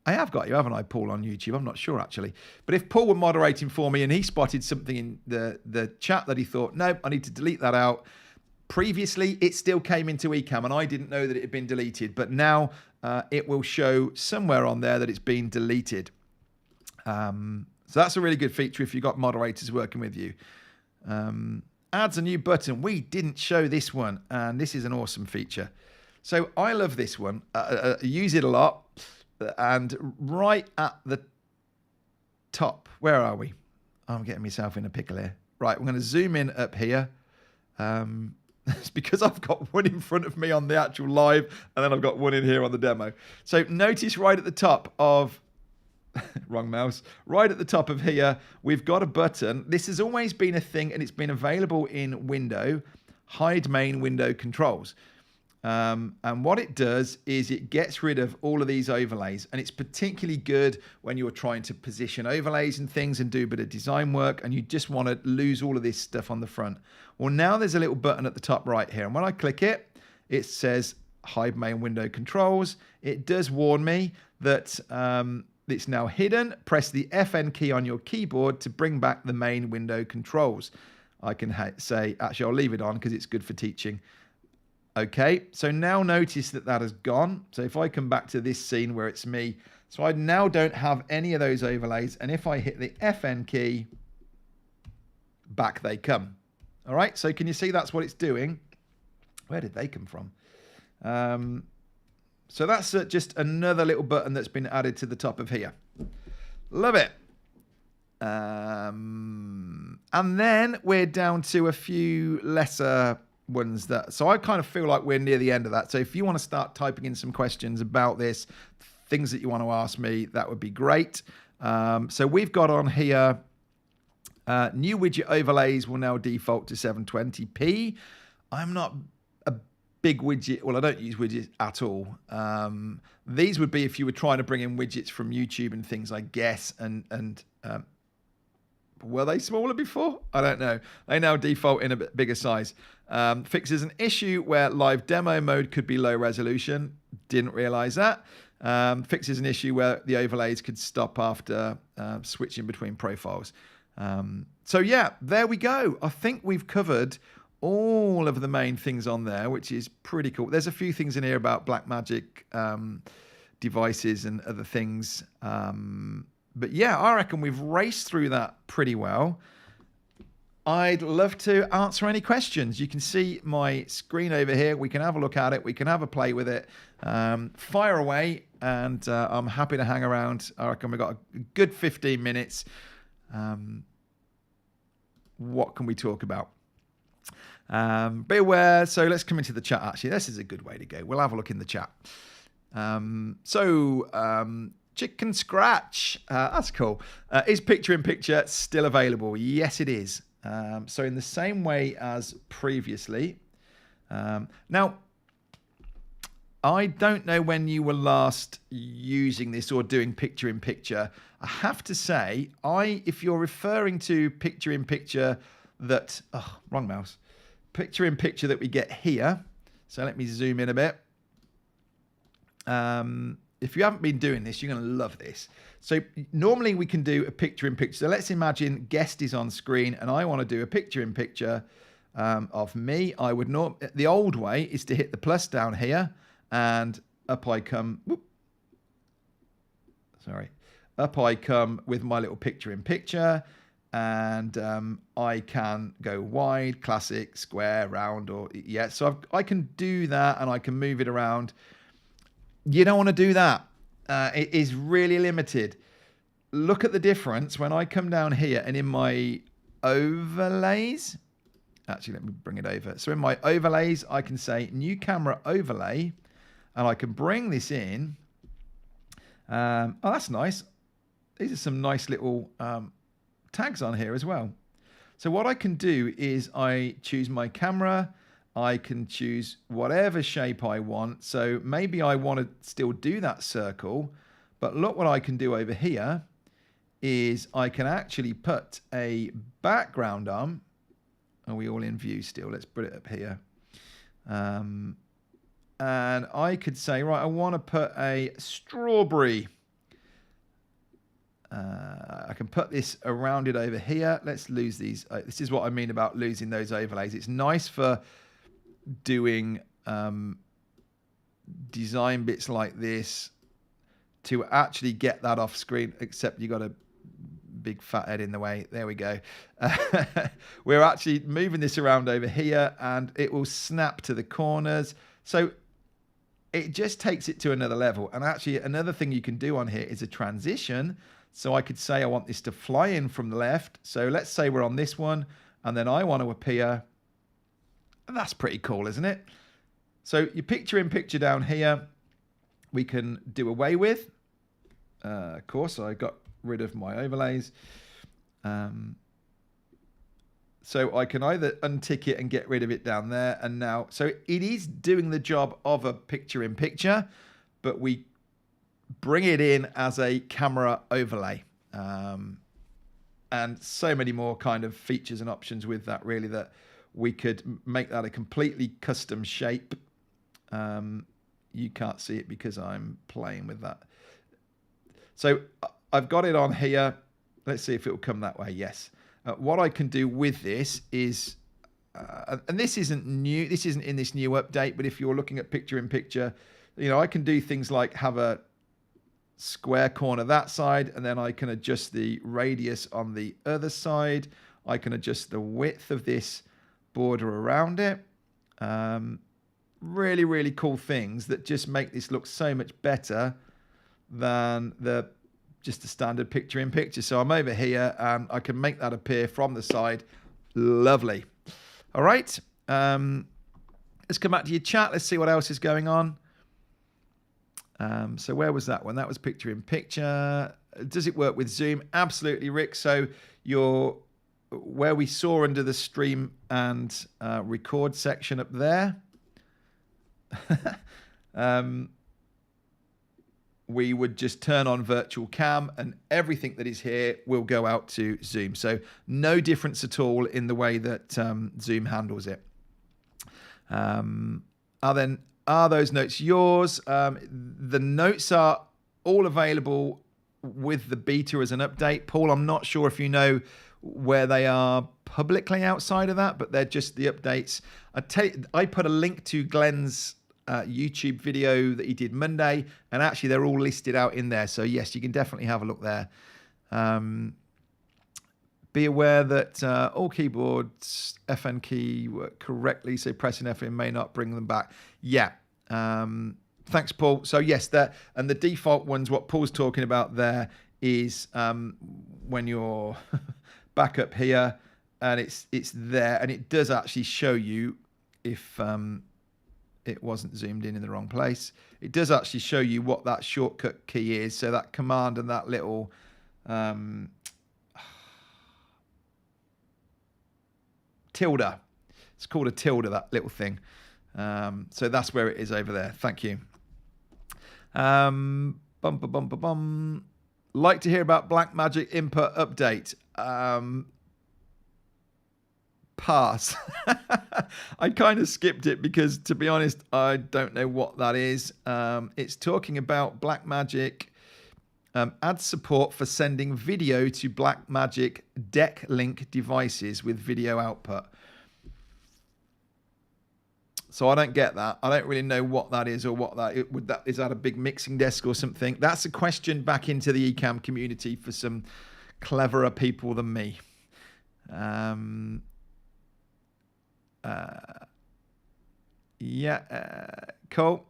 I have got you, haven't I, Paul, on YouTube? I'm not sure, actually. But if Paul were moderating for me and he spotted something in the chat that he thought, no, I need to delete that out. Previously, it still came into Ecamm, and I didn't know that it had been deleted. But now it will show somewhere on there that it's been deleted. So that's a really good feature if you've got moderators working with you. Adds a new button. We didn't show this one, and this is an awesome feature. So I love this one. I use it a lot. And right at the top, where are we? I'm getting myself in a pickle here. Right, we're going to zoom in up here. It's because I've got one in front of me on the actual live, and then I've got one in here on the demo. So notice right at the top of, wrong mouse, right at the top of here, we've got a button. This has always been a thing, and it's been available in window, hide main window controls. And what it does is it gets rid of all of these overlays, and it's particularly good when you're trying to position overlays and things and do a bit of design work, and you just want to lose all of this stuff on the front. Well, now there's a little button at the top right here, and when I click it, it says hide main window controls. It does warn me that it's now hidden. Press the FN key on your keyboard to bring back the main window controls. I can say, actually, I'll leave it on because it's good for teaching. Okay, so now notice that has gone. So if I come back to this scene where it's me, so I now don't have any of those overlays. And if I hit the FN key, back they come. All right, so can you see that's what it's doing? Where did they come from? So that's just another little button that's been added to the top of here. Love it. And then we're down to a few lesser ones so I kind of feel like we're near the end of that. So if you want to start typing in some questions about this, things that you want to ask me, that would be great. So we've got on here, new widget overlays will now default to 720p. I'm not a big widget, well, I don't use widgets at all. These would be if you were trying to bring in widgets from YouTube and things, I guess, and were they smaller before? I don't know. They now default in a bit bigger size. Fixes an issue where live demo mode could be low resolution. Didn't realize that. Fixes an issue where the overlays could stop after switching between profiles. So yeah, there we go. I think we've covered all of the main things on there, which is pretty cool. There's a few things in here about Blackmagic devices and other things. But yeah, I reckon we've raced through that pretty well. I'd love to answer any questions. You can see my screen over here. We can have a look at it. We can have a play with it. Fire away, and I'm happy to hang around. I reckon we've got a good 15 minutes. What can we talk about? Be aware. So let's come into the chat, actually. This is a good way to go. We'll have a look in the chat. Chicken Scratch, that's cool. Is picture-in-picture still available? Yes, it is. So in the same way as previously. Now, I don't know when you were last using this or doing picture-in-picture. I have to say, if you're referring to picture-in-picture that... Oh, wrong mouse. Picture-in-picture that we get here. So let me zoom in a bit. If you haven't been doing this, you're going to love this. So normally we can do a picture-in-picture. So let's imagine guest is on screen and I want to do a picture-in-picture of me. The old way is to hit the plus down here and up I come. Whoop, sorry. Up I come with my little picture-in-picture. and I can go wide, classic, square, round, or yeah. So I can do that, and I can move it around. You don't want to do that. It is really limited. Look at the difference when I come down here and in my overlays. Actually, let me bring it over. So in my overlays, I can say new camera overlay, and I can bring this in. Oh, that's nice. These are some nice little tags on here as well. So what I can do is I choose my camera. I can choose whatever shape I want. So maybe I want to still do that circle, but look what I can do over here is I can actually put a background on. Are we all in view still? Let's put it up here. And I could say, right, I want to put a strawberry. I can put this around it over here. Let's lose these. This is what I mean about losing those overlays. It's nice for doing design bits like this to actually get that off screen, except you got a big fat head in the way. There we go. We're actually moving this around over here, and it will snap to the corners. So it just takes it to another level. And actually another thing you can do on here is a transition. So I could say I want this to fly in from the left. So let's say we're on this one, and then I want to appear. And that's pretty cool, isn't it? So your picture in picture down here, we can do away with. Of course, I got rid of my overlays. So I can either untick it and get rid of it down there. And now, so it is doing the job of a picture in picture, but we bring it in as a camera overlay. And so many more kind of features and options with that, really, that we could make that a completely custom shape. You can't see it because I'm playing with that. So I've got it on here. Let's see if it will come that way. Yes. What I can do with this is, and this isn't new, this isn't in this new update, but if you're looking at picture in picture, you know, I can do things like have a square corner that side, and then I can adjust the radius on the other side. I can adjust the width of this border around it. Really, really cool things that just make this look so much better than just a standard picture in picture. So I'm over here and I can make that appear from the side. Lovely. All right. Let's come back to your chat. Let's see what else is going on. So where was that one? That was picture in picture. Does it work with Zoom? Absolutely, Rick. So where we saw under the stream and record section up there, we would just turn on virtual cam and everything that is here will go out to Zoom. So no difference at all in the way that Zoom handles it. Are those notes yours? The notes are all available with the beta as an update. Paul, I'm not sure if you know where they are publicly outside of that, but they're just the updates. I put a link to Glenn's YouTube video that he did Monday, and actually they're all listed out in there. So yes, you can definitely have a look there. Be aware that all keyboards FN key work correctly, so pressing FN may not bring them back. Yeah. Thanks, Paul. So yes, and the default ones, what Paul's talking about there is when you're back up here and it's there, and it does actually show you if it wasn't zoomed in the wrong place. It does actually show you what that shortcut key is. So that command and that little tilde. It's called a tilde, that little thing. So that's where it is over there. Thank you. Like to hear about Blackmagic input update. Pass. I kind of skipped it because, to be honest, I don't know what that is. It's talking about Blackmagic adds support for sending video to Blackmagic Deck Link devices with video output. So I don't get that. I don't really know what that is or what that is. That a big mixing desk or something? That's a question back into the Ecamm community for some cleverer people than me. Cool.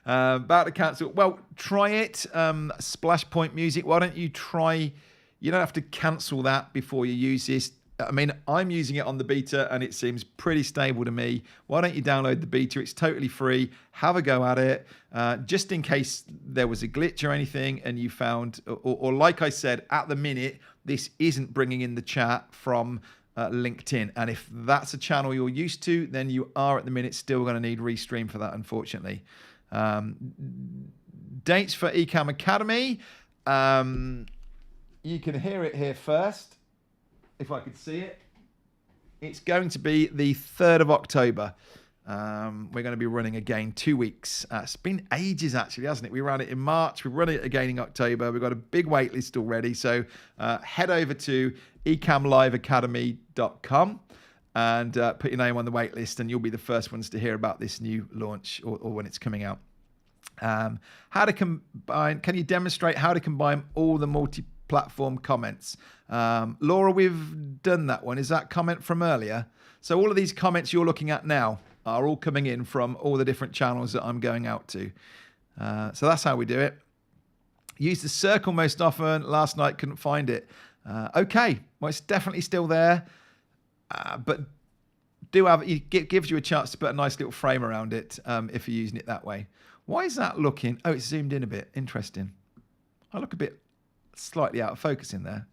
About to cancel. Well, try it. Splash Point Music. Why don't you try? You don't have to cancel that before you use this. I mean, I'm using it on the beta and it seems pretty stable to me. Why don't you download the beta? It's totally free. Have a go at it. Just in case there was a glitch or anything and you found, or like I said, at the minute, this isn't bringing in the chat from LinkedIn. And if that's a channel you're used to, then you are at the minute still going to need Restream for that, unfortunately. Dates for Ecamm Academy. You can hear it here first. If I could see it, it's going to be the 3rd of October. We're going to be running again 2 weeks. It's been ages, actually, hasn't it? We ran it in March. We're running it again in October. We've got a big wait list already. So head over to ecammliveacademy.com and put your name on the wait list, and you'll be the first ones to hear about this new launch or when it's coming out. How to combine? Can you demonstrate how to combine all the multi-platform comments? Laura, we've done that one. Is that comment from earlier? So all of these comments you're looking at now are all coming in from all the different channels that I'm going out to. So that's how we do it. Use the circle most often. Last night couldn't find it. Okay, well, it's definitely still there, but it gives you a chance to put a nice little frame around it if you're using it that way. Why is that looking? Oh, it's zoomed in a bit. Interesting. I look a bit slightly out of focus in there.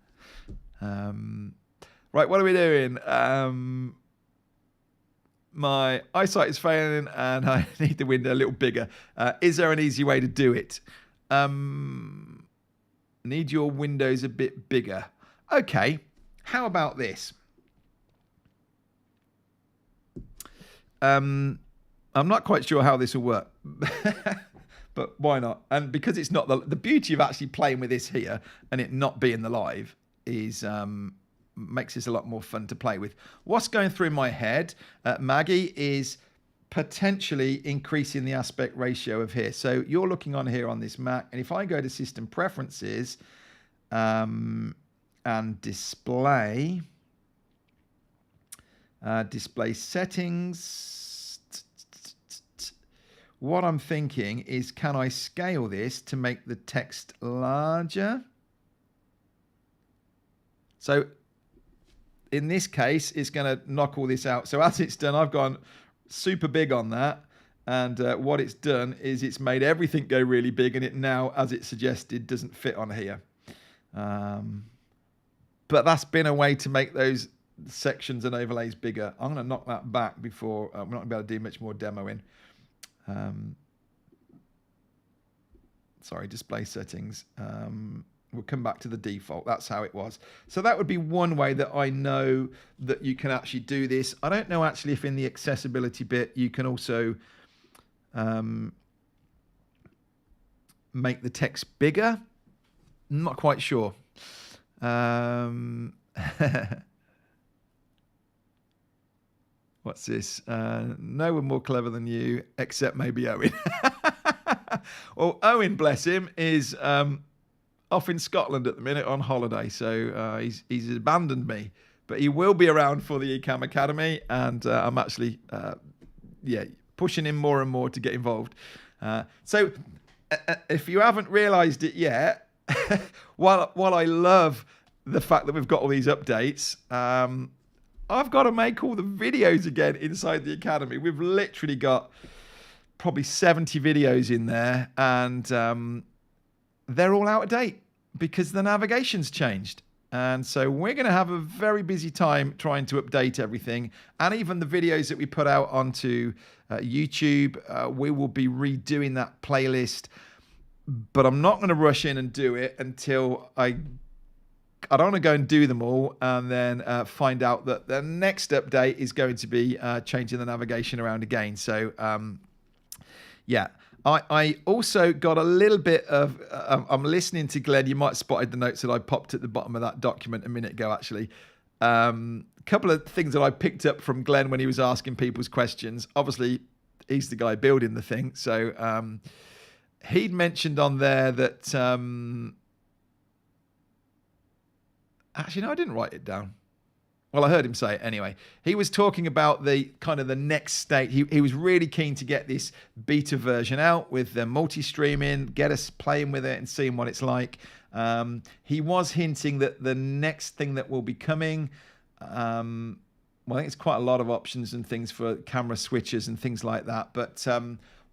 Right, what are we doing? My eyesight is failing and I need the window a little bigger. Is there an easy way to do it? Need your windows a bit bigger. Okay, how about this? I'm not quite sure how this will work, but why not? And because it's not the beauty of actually playing with this here and it not being the live is makes this a lot more fun to play with. What's going through my head, Maggie, is potentially increasing the aspect ratio of here. So you're looking on here on this Mac, and if I go to System Preferences and Display, Display Settings, what I'm thinking is, can I scale this to make the text larger? So in this case, it's going to knock all this out. So as it's done, I've gone super big on that. And what it's done is it's made everything go really big. And it now, as it suggested, doesn't fit on here. But that's been a way to make those sections and overlays bigger. I'm going to knock that back before we're not going to be able to do much more demoing. Sorry, display settings. We'll come back to the default. That's how it was. So that would be one way that I know that you can actually do this. I don't know actually if in the accessibility bit you can also make the text bigger. I'm not quite sure. What's this? No one more clever than you, except maybe Owen. Well, Owen, bless him, is off in Scotland at the minute on holiday, so he's abandoned me. But he will be around for the Ecamm Academy, and I'm actually pushing him more and more to get involved. So if you haven't realised it yet, while I love the fact that we've got all these updates, I've got to make all the videos again inside the Academy. We've literally got probably 70 videos in there, and they're all out of date because the navigation's changed. And so we're going to have a very busy time trying to update everything. And even the videos that we put out onto YouTube, we will be redoing that playlist. But I'm not going to rush in and do it until I don't want to go and do them all and then find out that the next update is going to be changing the navigation around again. So, yeah. I also got a little bit of, I'm listening to Glenn. You might have spotted the notes that I popped at the bottom of that document a minute ago, actually. A couple of things that I picked up from Glenn when he was asking people's questions. Obviously, he's the guy building the thing. So he'd mentioned on there that Actually, no, I didn't write it down. Well, I heard him say it anyway. He was talking about the kind of the next state. He was really keen to get this beta version out with the multi-streaming, get us playing with it and seeing what it's like. He was hinting that the next thing that will be coming, well, I think it's quite a lot of options and things for camera switches and things like that. But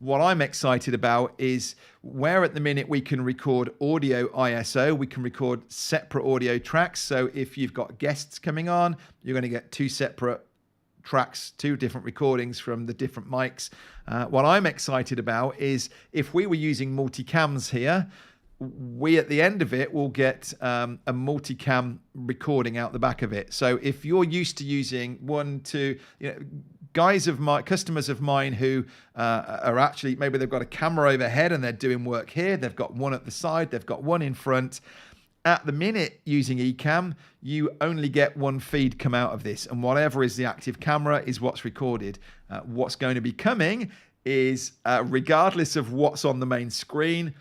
what I'm excited about is where at the minute we can record audio ISO, we can record separate audio tracks. So if you've got guests coming on, you're going to get two separate tracks, two different recordings from the different mics. What I'm excited about is if we were using multicams here, we at the end of it will get a multicam recording out the back of it. So if you're used to using one, two, customers of mine who are actually, maybe they've got a camera overhead and they're doing work here, they've got one at the side, they've got one in front. At the minute using Ecamm, you only get one feed come out of this, and whatever is the active camera is what's recorded. What's going to be coming is, regardless of what's on the main screen,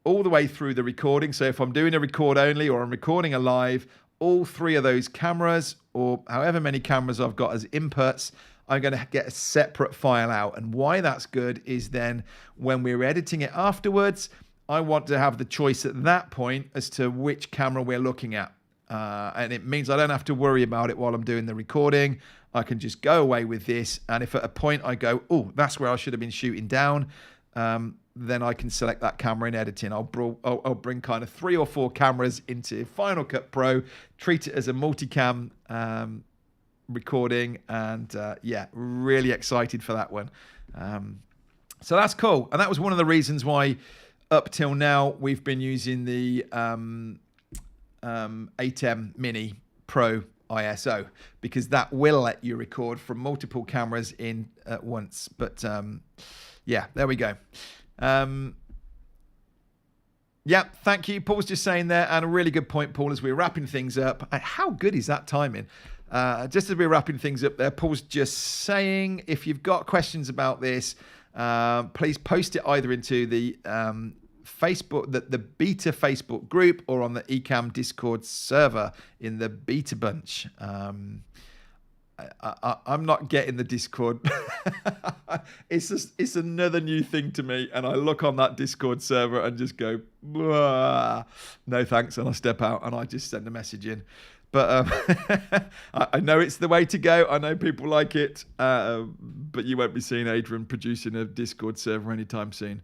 all the way through the recording. So if I'm doing a record only or I'm recording a live, all three of those cameras, or however many cameras I've got as inputs, I'm going to get a separate file out. And why that's good is then when we're editing it afterwards, I want to have the choice at that point as to which camera we're looking at. And it means I don't have to worry about it while I'm doing the recording. I can just go away with this. And if at a point I go, oh, that's where I should have been shooting down, then I can select that camera in editing. I'll bring kind of 3 or 4 cameras into Final Cut Pro, treat it as a multicam recording, and yeah, really excited for that one. So that's cool. And that was one of the reasons why up till now we've been using the Ecamm Mini Pro ISO, because that will let you record from multiple cameras in at once. But yeah, there we go. Yeah, thank you. Paul's just saying there, and a really good point, Paul, as we're wrapping things up. How good is that timing? Just as we're wrapping things up there, Paul's just saying, if you've got questions about this, please post it either into the Facebook, the beta Facebook group, or on the Ecamm Discord server in the beta bunch. I'm not getting the Discord. It's another new thing to me, and I look on that Discord server and just go, no thanks, and I step out and I just send a message in. But I know it's the way to go. I know people like it, but you won't be seeing Adrian producing a Discord server anytime soon.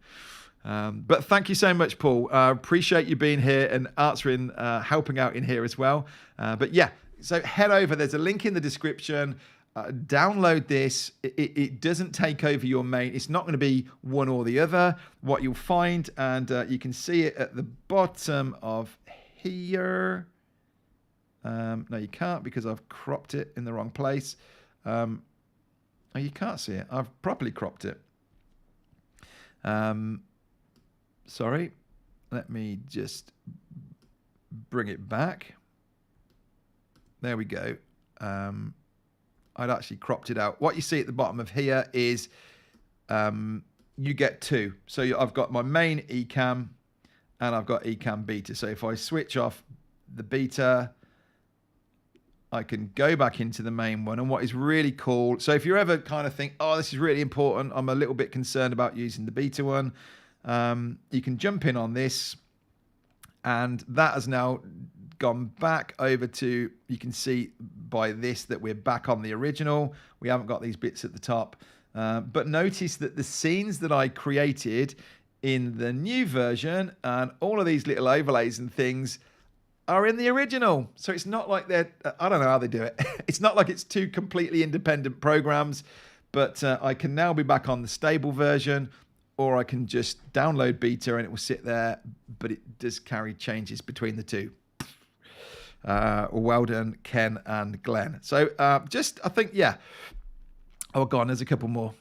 But thank you so much, Paul. Appreciate you being here and answering, helping out in here as well. But yeah, so head over. There's a link in the description. Download this. It doesn't take over your main. It's not going to be one or the other. What you'll find, and you can see it at the bottom of here. No, you can't, because I've cropped it in the wrong place. Oh, you can't see it. I've properly cropped it. Sorry. Let me just bring it back. There we go. I'd actually cropped it out. What you see at the bottom of here is you get 2. So I've got my main Ecamm and I've got Ecamm Beta. So if I switch off the beta, I can go back into the main one. And what is really cool, so if you ever kind of think, oh, this is really important, I'm a little bit concerned about using the beta one, you can jump in on this, and that has now gone back over to, you can see by this that we're back on the original. We haven't got these bits at the top. But notice that the scenes that I created in the new version and all of these little overlays and things are in the original. So it's not like they're, I don't know how they do it. It's not like it's 2 completely independent programs, but I can now be back on the stable version, or I can just download beta and it will sit there, but it does carry changes between the 2. Well done, Ken and Glenn. So just, I think, yeah. Oh, go on, there's a couple more.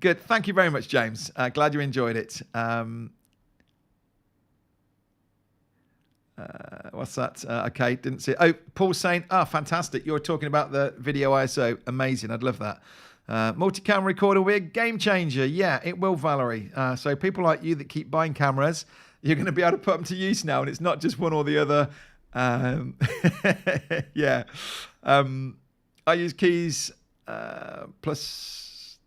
Good. Thank you very much, James. Glad you enjoyed it. What's that? Okay, didn't see it. Oh, Paul's saying, fantastic. You're talking about the video ISO. Amazing. I'd love that. Multi-cam recorder will be a game changer. Yeah, it will, Valerie. So people like you that keep buying cameras you're going to be able to put them to use now, and it's not just one or the other. Yeah. I use keys plus.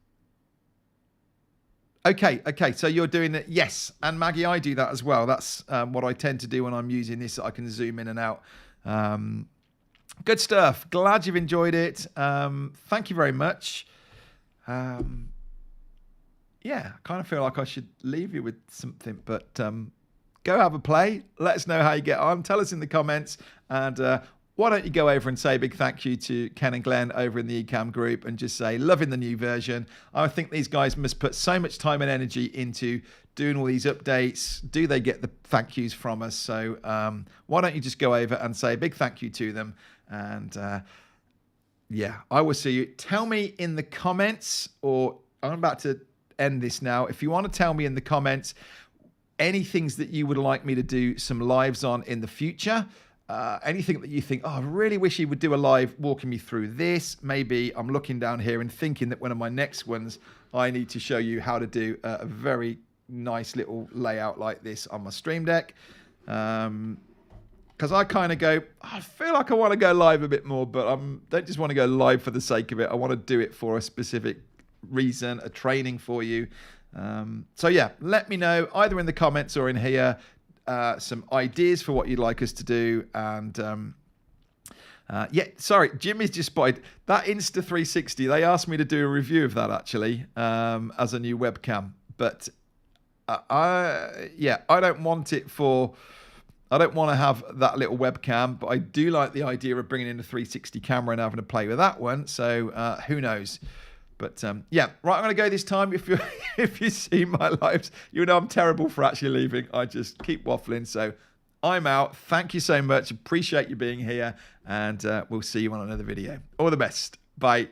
Okay. So you're doing it. Yes. And Maggie, I do that as well. That's what I tend to do when I'm using this. I can zoom in and out. Good stuff. Glad you've enjoyed it. Thank you very much. Yeah, I kind of feel like I should leave you with something, but go have a play. Let us know how you get on. Tell us in the comments. And why don't you go over and say a big thank you to Ken and Glenn over in the Ecamm group and just say, loving the new version. I think these guys must put so much time and energy into doing all these updates. Do they get the thank yous from us? So why don't you just go over and say a big thank you to them. And yeah, I will see you. Tell me in the comments, or I'm about to end this now. If you want to tell me in the comments any things that you would like me to do some lives on in the future, anything that you think, oh, I really wish he would do a live walking me through this. Maybe I'm looking down here and thinking that one of my next ones, I need to show you how to do a very nice little layout like this on my Stream Deck. Because I kind of go, I feel like I want to go live a bit more, but I don't just want to go live for the sake of it. I want to do it for a specific reason, a training for you. So yeah, let me know either in the comments or in here some ideas for what you'd like us to do. And yeah, sorry, Jimmy's just spotted that Insta360. They asked me to do a review of that actually as a new webcam, but I don't want it for. I don't want to have that little webcam, but I do like the idea of bringing in a 360 camera and having a play with that one. So who knows? But yeah, right, I'm going to go this time. If you see my lives, you know I'm terrible for actually leaving. I just keep waffling. So I'm out. Thank you so much. Appreciate you being here. And we'll see you on another video. All the best. Bye.